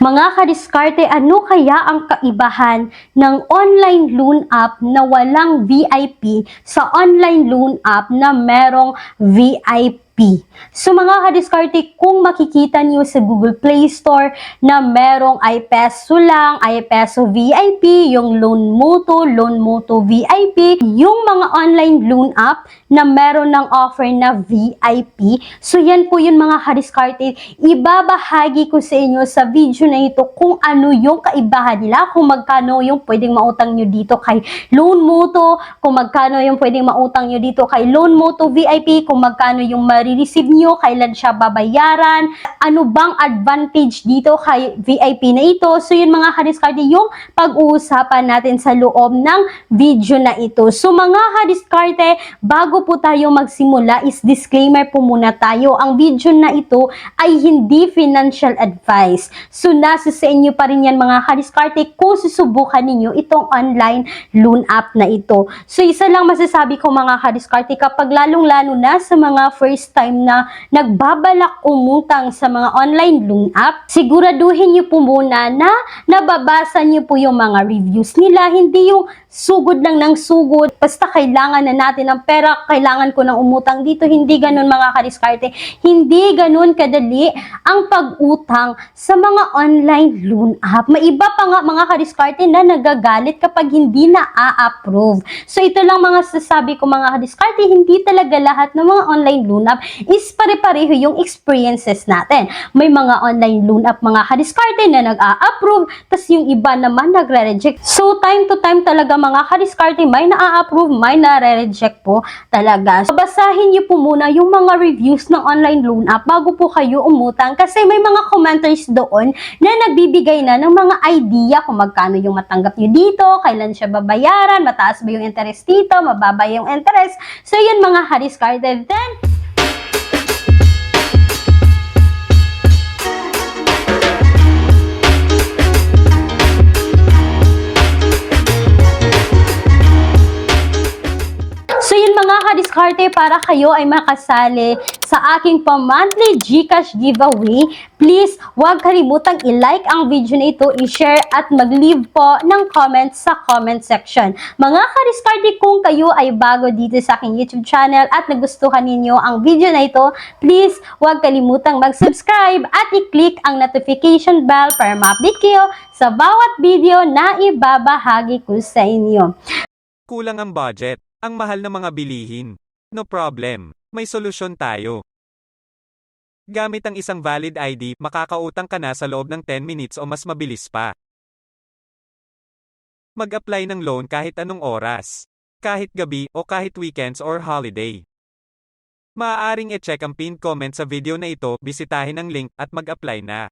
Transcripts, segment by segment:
Mga kadiskarte, ano kaya ang kaibahan ng online loan app na walang VIP sa online loan app na merong VIP? So mga kadiskarte, kung makikita niyo sa Google Play Store na merong iPeso lang, iPeso VIP, yung Loan Moto VIP, yung mga online loan app na meron ng offer na VIP. So yan po yun mga kadiskarte, ibabahagi ko sa inyo sa video na ito kung ano yung kaibahan nila, kung magkano yung pwedeng mautang nyo dito kay Loan Moto, kung magkano yung pwedeng mautang nyo dito kay Loan Moto VIP, kung magkano yung receive nyo, kailan siya babayaran, ano bang advantage dito kay VIP na ito. So yun mga kadiskarte, yung pag-uusapan natin sa loob ng video na ito. So mga kadiskarte, bago po tayo magsimula is disclaimer po muna tayo. Ang video na ito ay hindi financial advice. So nasa sa inyo pa rin yan mga kadiskarte kung susubukan ninyo itong online loan app na ito. So isa lang masasabi ko mga kadiskarte, kapag lalong-lalo na sa mga first time na nagbabalak umutang sa mga online loan app, siguraduhin niyo po muna na nababasa niyo po yung mga reviews nila, hindi yung sugod lang ng sugod, basta kailangan na natin ng pera, kailangan ko ng umutang dito. Hindi ganun mga kadiskarte, hindi ganun kadali ang pag-utang sa mga online loan app. Maiba pa nga mga kadiskarte na nagagalit kapag hindi na a-approve. So ito lang mga sasabi ko mga kadiskarte, hindi talaga lahat ng mga online loan app is pare-pareho yung experiences natin. May mga online loan app mga kadiskarte na nag-a-approve, tas yung iba naman nagre-reject. So time to time talaga mga kadiskarte, may na-a-approve, may na-reject po talaga. So, basahin niyo po muna yung mga reviews ng online loan app bago po kayo umutang, kasi may mga commenters doon na nagbibigay na ng mga idea kung magkano yung matanggap nyo dito, kailan siya babayaran, mataas ba yung interest dito, mababa yung interest. So yun mga kadiskarte. Then mga kadiskarte, para kayo ay makasali sa aking pa-monthly GCash giveaway, please huwag kalimutang i-like ang video na ito, i-share at mag-leave po ng comment sa comment section. Mga kadiskarte, kung kayo ay bago dito sa aking YouTube channel at nagustuhan ninyo ang video na ito, please huwag kalimutang mag-subscribe at i-click ang notification bell para ma-update kayo sa bawat video na ibabahagi ko sa inyo. Kulang ang budget. Ang mahal ng mga bilihin. No problem, may solusyon tayo. Gamit ang isang valid ID, makakautang ka na sa loob ng 10 minutes o mas mabilis pa. Mag-apply ng loan kahit anong oras, kahit gabi o kahit weekends or holiday. Maaaring i-check ang pinned comment sa video na ito, bisitahin ang link at mag-apply na.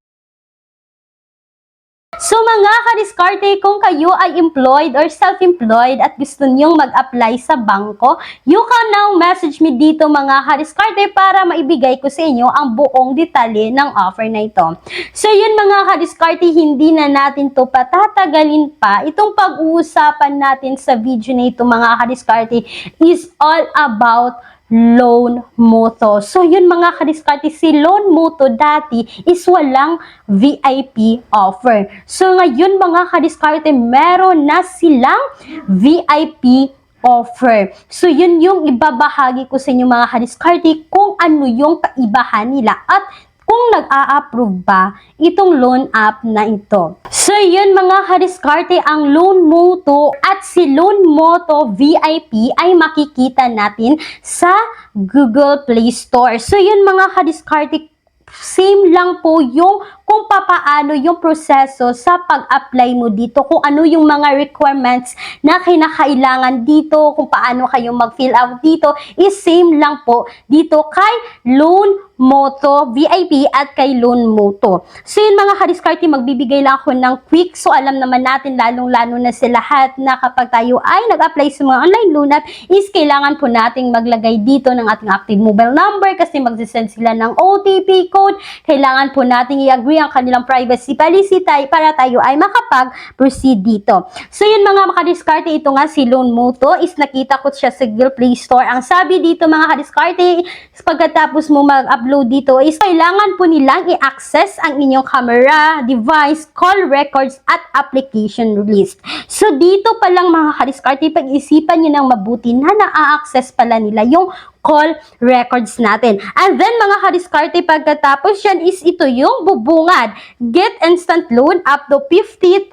So mga kadiskarte, kung kayo ay employed or self-employed at gusto nyong mag-apply sa bangko, you can now message me dito mga kadiskarte para maibigay ko sa inyo ang buong detalye ng offer na ito. So yun mga kadiskarte, hindi na natin to patatagalin pa. Itong pag-uusapan natin sa video na ito mga kadiskarte is all about Loan Moto. So yun mga kadiskarte, si Loan Moto dati is walang VIP offer. So ngayon mga kadiskarte, meron na silang VIP offer. So yun yung ibabahagi ko sa inyo mga kadiskarte kung ano yung kaibahan nila at kung nag-a-approve ba itong loan app na ito. So yun mga kadiskarte, ang Loan Moto at si Loan Moto VIP ay makikita natin sa Google Play Store. So yun mga kadiskarte, same lang po yung kung papaano yung proseso sa pag-apply mo dito, kung ano yung mga requirements na kinakailangan dito, kung paano kayo mag-fill out dito, is same lang po dito kay Loan Moto VIP at kay Loan Moto. So yun mga kadiskarte, magbibigay lang ako ng quick. So alam naman natin lalong-lalo na sa lahat na kapag tayo ay nag-apply sa mga online loan app is kailangan po nating maglagay dito ng ating active mobile number kasi magsisend sila ng OTP code code, kailangan po nating i-agree ang kanilang privacy policy para tayo ay makapag-proceed dito. So yun mga kadiskarte, ito nga si Loan Moto is nakita ko siya sa Google Play Store. Ang sabi dito mga kadiskarte, pagkatapos mo mag-upload dito is kailangan po nilang i-access ang inyong camera, device, call records at application list. So dito pa lang mga kadiskarte, pag-isipan nyo ng mabuti na na-access pala nila yung call records natin. And then mga kadiskarte, pagkatapos yan is ito yung bubungad. Get instant loan up to 50,000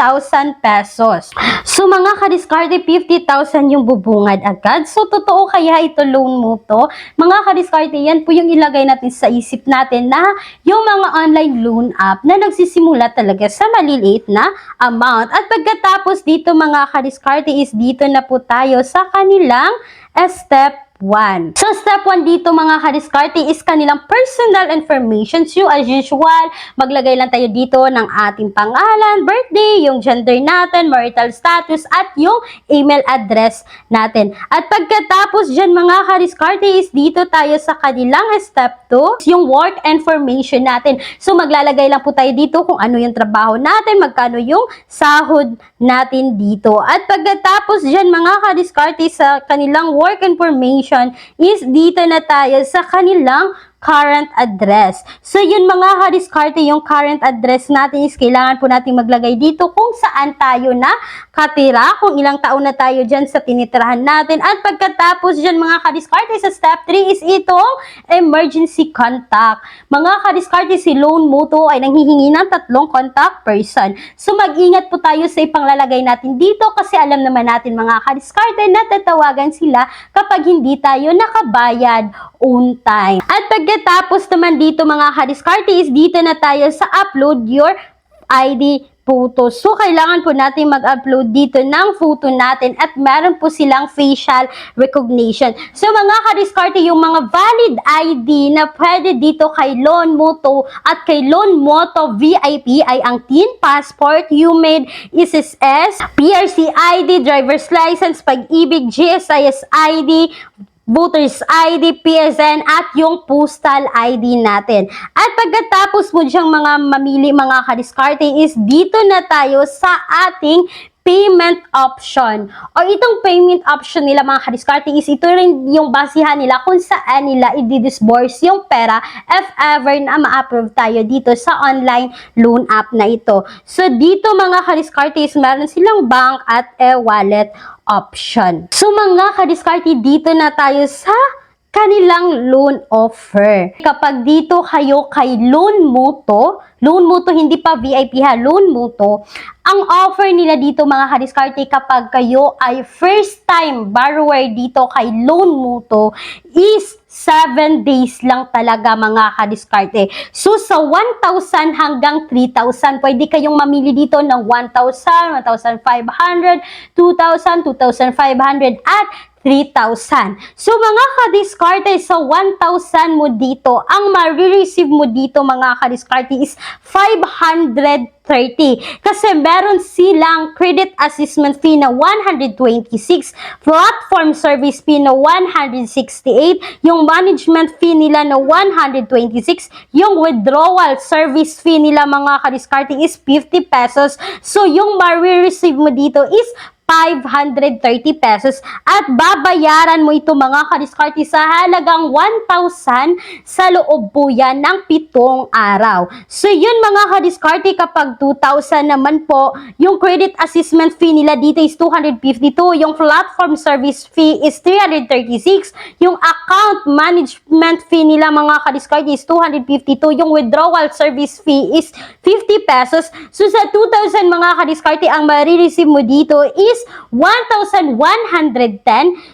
pesos. So mga kadiskarte, 50,000 yung bubungad agad. So totoo kaya ito Loan Moto? Mga kadiskarte, yan po yung ilagay natin sa isip natin na yung mga online loan app na nagsisimula talaga sa maliliit na amount. At pagkatapos dito mga kadiskarte is dito na po tayo sa kanilang step 1. So, step 1 dito mga kadiskarte is kanilang personal information. So, as usual, maglagay lang tayo dito ng ating pangalan, birthday, yung gender natin, marital status, at yung email address natin. At pagkatapos dyan mga kadiskarte is dito tayo sa kanilang step 2, yung work information natin. So, maglalagay lang po tayo dito kung ano yung trabaho natin, magkano yung sahod natin dito. At pagkatapos dyan mga kadiskarte sa kanilang work information is dito na tayo sa kanilang current address. So, yun mga kadiskarte, yung current address natin is kailangan po natin maglagay dito kung saan tayo na katira, kung ilang taon na tayo dyan sa tinitirahan natin. At pagkatapos dyan mga kadiskarte, sa step 3 is itong emergency contact. Mga kadiskarte, si Loan Moto ay nanghihingi ng 3 contact person. So, mag-ingat po tayo sa ipanglalagay natin dito kasi alam naman natin mga kadiskarte na tatawagan sila kapag hindi tayo nakabayad on time. At pagkatapos naman dito mga kadiskarte is dito na tayo sa upload your ID photo. So, kailangan po natin mag-upload dito ng photo natin at meron po silang facial recognition. So, mga kadiskarte, yung mga valid ID na pwede dito kay Loan Moto at kay Loan Moto VIP ay ang TIN, Passport, UMID, SSS, PRC ID, Driver's License, Pag-ibig, GSIS ID, Voters ID, PSN, at yung postal ID natin. At pagkatapos mo diyang mga mamili mga kadiskarte is dito na tayo sa ating payment option. O itong payment option nila mga kadiskarte is ito rin yung basihan nila kung saan nila i-disburse yung pera if ever na ma-approve tayo dito sa online loan app na ito. So dito mga kadiskarte is meron silang bank at wallet option. So mga kadiskarte, dito na tayo sa kanilang loan offer. Kapag dito kayo kay Loan Moto hindi pa VIP ha, Loan Moto, ang offer nila dito mga kadiskarte kapag kayo ay first time borrower dito kay Loan Moto is 7 days lang talaga mga kadiskarte. So sa 1,000 hanggang 3,000, pwede kayong mamili dito ng 1,000, 1,500, 2,000, 2,500 at 3,000. So, mga kadiskarte, sa 1,000 mo dito, ang ma-receive mo dito, mga kadiskarte, is 530. Kasi meron silang credit assessment fee na 126, platform service fee na 168, yung management fee nila na 126, yung withdrawal service fee nila, mga kadiskarte, is 50 pesos. So, yung ma-receive mo dito is 530 pesos at babayaran mo ito mga kadiskarte sa halagang 1,000 sa loob po yan ng 7 araw. So yun mga kadiskarte, kapag 2,000 naman po, yung credit assessment fee nila dito is 252, yung platform service fee is 336, yung account management fee nila mga kadiskarte is 252, yung withdrawal service fee is 50 pesos. So sa 2,000 mga kadiskarte, ang marireceive mo dito is 1,110.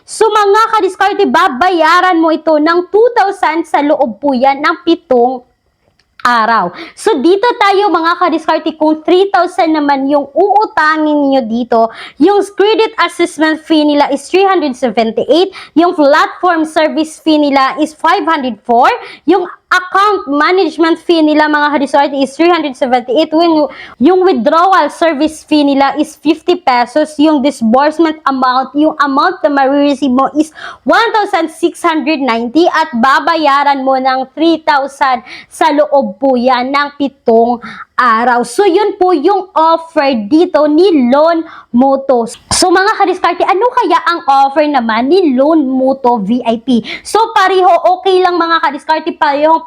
So mga kadiskarte, babayaran mo ito ng 2,000 sa loob po yan ng 7 araw. So dito tayo mga kadiskarte, kung 3,000 naman yung uutangin niyo dito, yung credit assessment fee nila is 378, yung platform service fee nila is 504, yung account management fee nila mga kadiskarte is 378. Yung withdrawal service fee nila is 50 pesos. Yung disbursement amount, yung amount na marireceive mo is 1,690 at babayaran mo ng 3,000 sa loob po yan ng 7 araw. So, yun po yung offer dito ni Loan Moto. So, mga kadiskarte, ano kaya ang offer naman ni Loan Moto VIP? So, pareho, okay lang mga kadiskarte, pareho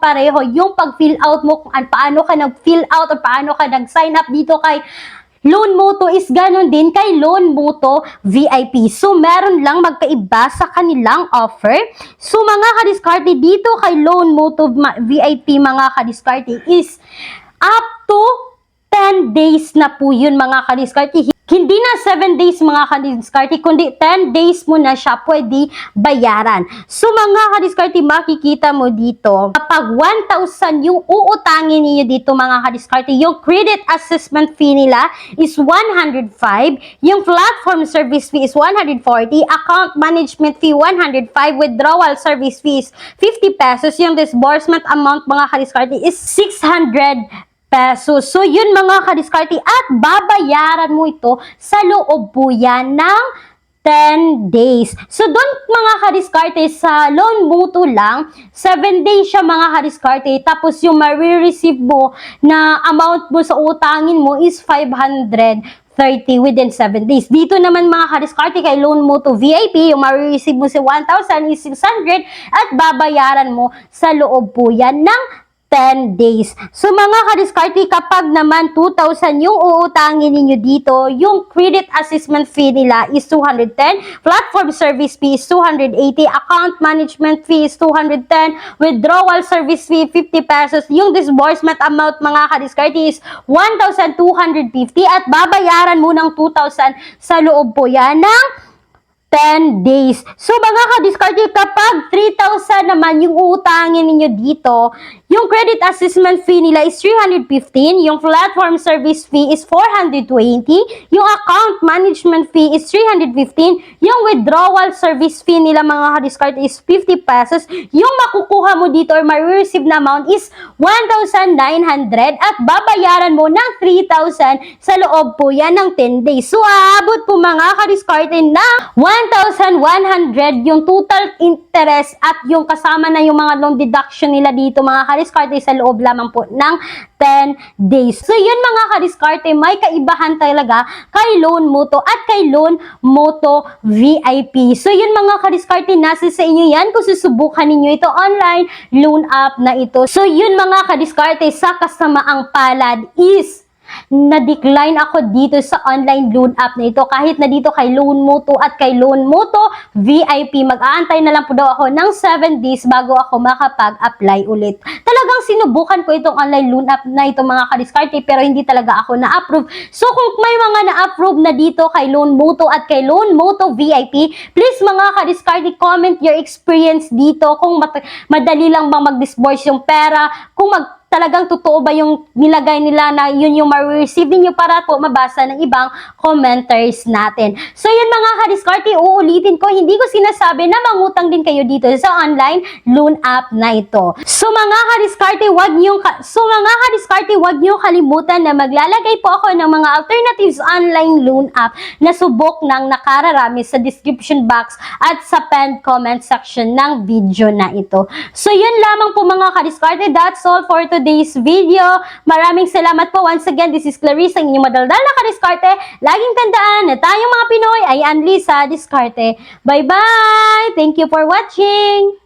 yung pag-fill out mo, kung paano ka nag-fill out o paano ka nag-sign up dito kay Loan Moto is ganon din kay Loan Moto VIP. So, meron lang magkaiba sa kanilang offer. So, mga kadiskarte, dito kay Loan Moto VIP, mga kadiskarte, is up to 10 days na po yun mga kadiskarte. Hindi na 7 days mga kadiskarte, kundi 10 days mo na siya pwede bayaran. So mga kadiskarte, makikita mo dito, kapag 1,000 yung uutangin niyo dito mga kadiskarte, yung credit assessment fee nila is 105, yung platform service fee is 140, account management fee 105, withdrawal service fee is 50 pesos, yung disbursement amount mga kadiskarte is 600 pesos. So, yun mga kadiskarte, at babayaran mo ito sa loob po yan ng 10 days. So, doon mga kadiskarte, sa Loan Moto lang, 7 days siya mga kadiskarte, tapos yung marireceive mo na amount mo sa utangin mo is 530 within 7 days. Dito naman mga kadiskarte kay Loan Moto VIP, yung marireceive mo si 1,000 is 600 at babayaran mo sa loob po yan ng 10 days. So mga kadiskarte, kapag naman 2,000 yung uutangin ninyo dito, yung credit assessment fee nila is 210, platform service fee is 280, account management fee is 210, withdrawal service fee 50 pesos, yung disbursement amount mga kadiskarte is 1,250 at babayaran mo ng 2,000 sa loob po yan ng 10 days. So, mga kadiskarte, kapag 3,000 naman yung uutangin ninyo dito, yung credit assessment fee nila is 315, yung platform service fee is 420, yung account management fee is 315, yung withdrawal service fee nila mga kadiskarte is 50 pesos, yung makukuha mo dito or ma-receive na amount is 1,900 at babayaran mo ng 3,000 sa loob po yan ng 10 days. So, aabot po mga kadiskarte na 1,100 yung total interest at yung kasama na yung mga loan deduction nila dito mga kadiskarte sa loob lamang po ng 10 days. So yun mga kadiskarte, may kaibahan talaga kay Loan Moto at kay Loan Moto VIP. So yun mga kadiskarte, nasa sa inyo yan kung susubukan ninyo ito online loan app na ito. So yun mga kadiskarte, sa kasamaang palad is na-decline ako dito sa online loan app na ito. Kahit na dito kay Loan Moto at kay Loan Moto VIP, mag-aantay na lang po daw ako ng 7 days bago ako makapag-apply ulit. Talagang sinubukan ko itong online loan app na ito mga kadiskarte, pero hindi talaga ako na-approve. So kung may mga na-approve na dito kay Loan Moto at kay Loan Moto VIP, please mga kadiskarte, comment your experience dito, kung madali lang bang mag-disburse yung pera, kung talagang totoo ba yung nilagay nila na yun yung ma-receive niyo para po mabasa ng ibang commenters natin. So yun mga kadiskarte, uulitin ko, hindi ko sinasabi na mangutang din kayo dito sa online loan app na ito. So mga kadiskarte, wag niyo kalimutan na maglalagay po ako ng mga alternatives online loan app na subok ng nakararami sa description box at sa pinned comment section ng video na ito. So yun lamang po mga kadiskarte, that's all for today's video. Maraming salamat po. Once again, this is Clarice, ang inyong madaldal na kadiskarte. Laging tandaan na tayong mga Pinoy ay unli sa diskarte. Bye-bye! Thank you for watching!